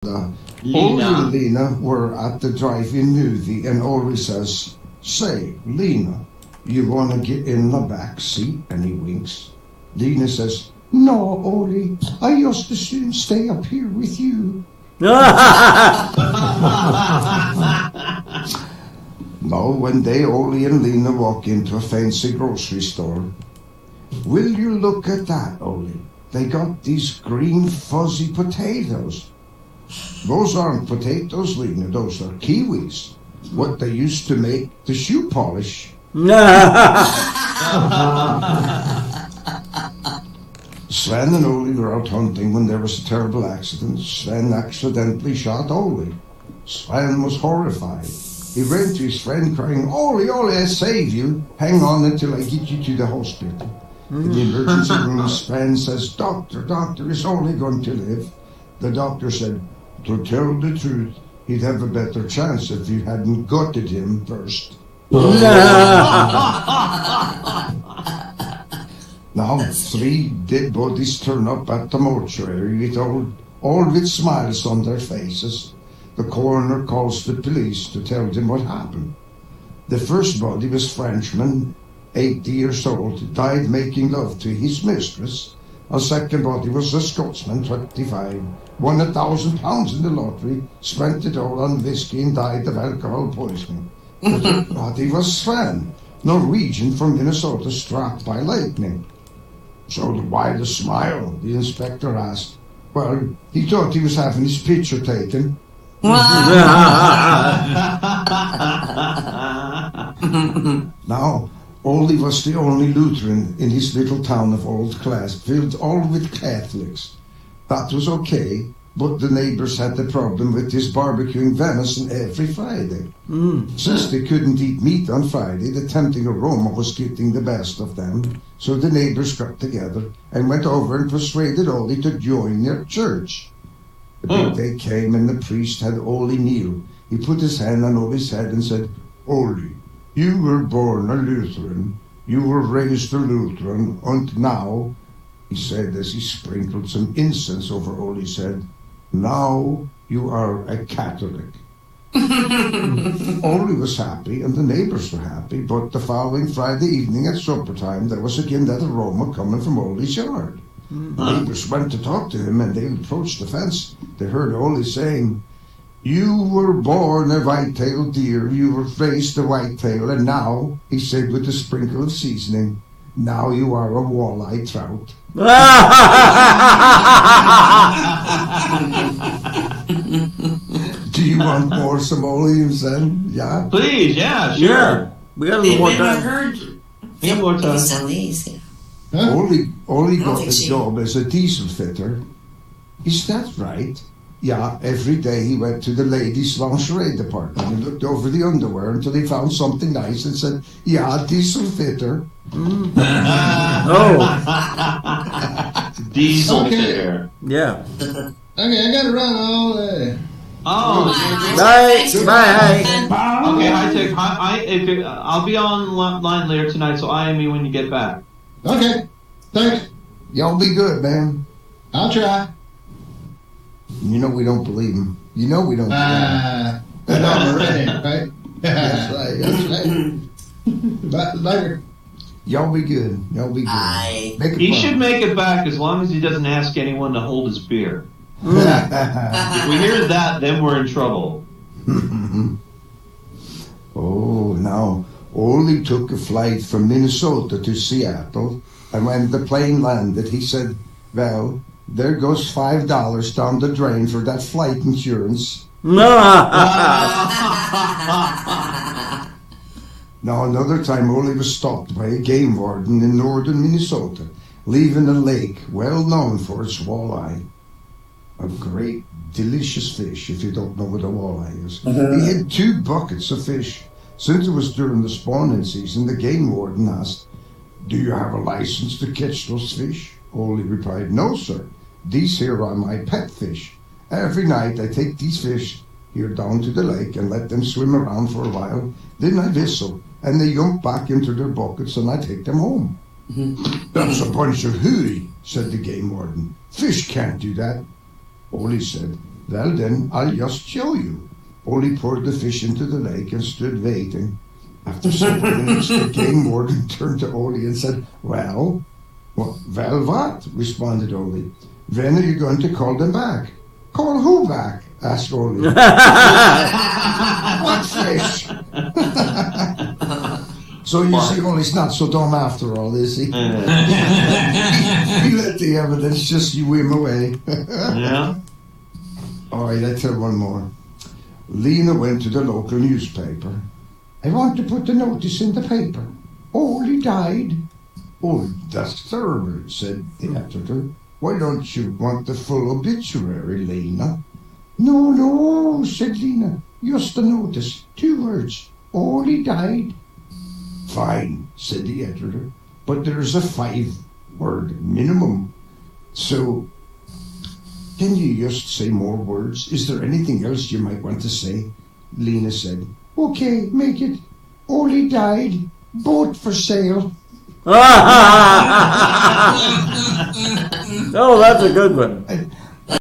Ole and Lena were at the drive-in movie, and Ole says, "Say, Lena, you want to get in the back seat?" And he winks. Lena says, "No, Ole, I used to soon stay up here with you." Now, one day, Ole and Lena walk into a fancy grocery store. "Will you look at that, Ole? They got these green fuzzy potatoes." "Those aren't potatoes, Lena, those are kiwis. What they used to make the shoe polish." Sven and Ole were out hunting when there was a terrible accident. Sven accidentally shot Ole. Sven was horrified. He ran to his friend crying, "Ole, Ole, I save you. Hang on until I get you to the hospital." In the emergency room, Sven says, Doctor, is Ole going to live?" The doctor said, "To tell the truth, he'd have a better chance if you hadn't gutted him first." Now, 3 dead bodies turn up at the mortuary all with smiles on their faces. The coroner calls the police to tell them what happened. The first body was Frenchman, 80 years old, died making love to his mistress. A second body was a Scotsman, 25, won £1,000 in the lottery, spent it all on whiskey and died of alcohol poisoning. The third body was Sven, Norwegian from Minnesota, struck by lightning. "So why the smile?" the inspector asked. "Well, he thought he was having his picture taken." Now, Ole was the only Lutheran in his little town of Old Class, filled all with Catholics. That was okay, but the neighbors had the problem with his barbecuing venison every Friday. Since they couldn't eat meat on Friday, the tempting aroma was getting the best of them. So the neighbors got together and went over and persuaded Ole to join their church. The big day came and the priest had Ole kneel. He put his hand on Ole's head and said, "Ole, you were born a Lutheran. You were raised a Lutheran. And now," he said as he sprinkled some incense over Ole's head, "now you are a Catholic." Ole was happy and the neighbors were happy, but the following Friday evening at supper time, there was again that aroma coming from Ole's yard. The neighbors went to talk to him, and they approached the fence. They heard Ole saying, "You were born a white-tailed deer, you were raised a white-tail, and now," he said with a sprinkle of seasoning, "now you are a walleye trout." Do you want more some olives then? Yeah? Please, yeah, sure. Yeah. We got a little more time. We have more time. Huh? Ole got a job as a diesel fitter. Is that right? Yeah, every day he went to the ladies' lingerie department and looked over the underwear until he found something nice and said, "Yeah, diesel fitter." Diesel Okay. fitter. Yeah. Okay, I gotta run all day. Oh. Bye. Bye. Okay, high tech. I'll be online later tonight, so IM me when you get back. Okay, thanks. Y'all be good, man. I'll try. You know we don't believe him. You know we don't believe him. I know already, right? That's right. But later. Y'all be good. Y'all be good. Make it He fun. should make it back as long as he doesn't ask anyone to hold his beer. If we hear that, then we're in trouble. Oh, now, Ole took a flight from Minnesota to Seattle, and when the plane landed, he said, "Well, there goes $5 down the drain for that flight insurance." Now, another time, Ole was stopped by a game warden in northern Minnesota, leaving a lake well known for its walleye. A great, delicious fish, if you don't know what a walleye is. He had 2 buckets of fish. Since it was during the spawning season, the game warden asked, "Do you have a license to catch those fish?" Ole replied, "No, sir. These here are my pet fish. Every night I take these fish here down to the lake and let them swim around for a while. Then I whistle, and they jump back into their buckets and I take them home." "That's a bunch of hooey," said the game warden. "Fish can't do that." Ole said, Well then, I'll just show you. Ole poured the fish into the lake and stood waiting. After several minutes, the game warden turned to Ole and said, well, what? Responded Ole. When are you going to call them back? Call who back? Asked Ole. What fish? So you see, Ole's not so dumb after all, is he? He let the evidence just you him away. Yeah. All right, I tell one more. Lena went to the local newspaper. I want to put the notice in the paper. Ole died. Oh, that's terrible, said the editor. Why don't you want the full obituary, Lena? No, said Lena. Just a notice. 2 words. Ole died. Fine, said the editor. But there's a 5-word minimum. So, can you just say more words? Is there anything else you might want to say? Lena said. Okay, make it. Ole died. Boat for sale. Oh, that's a good one.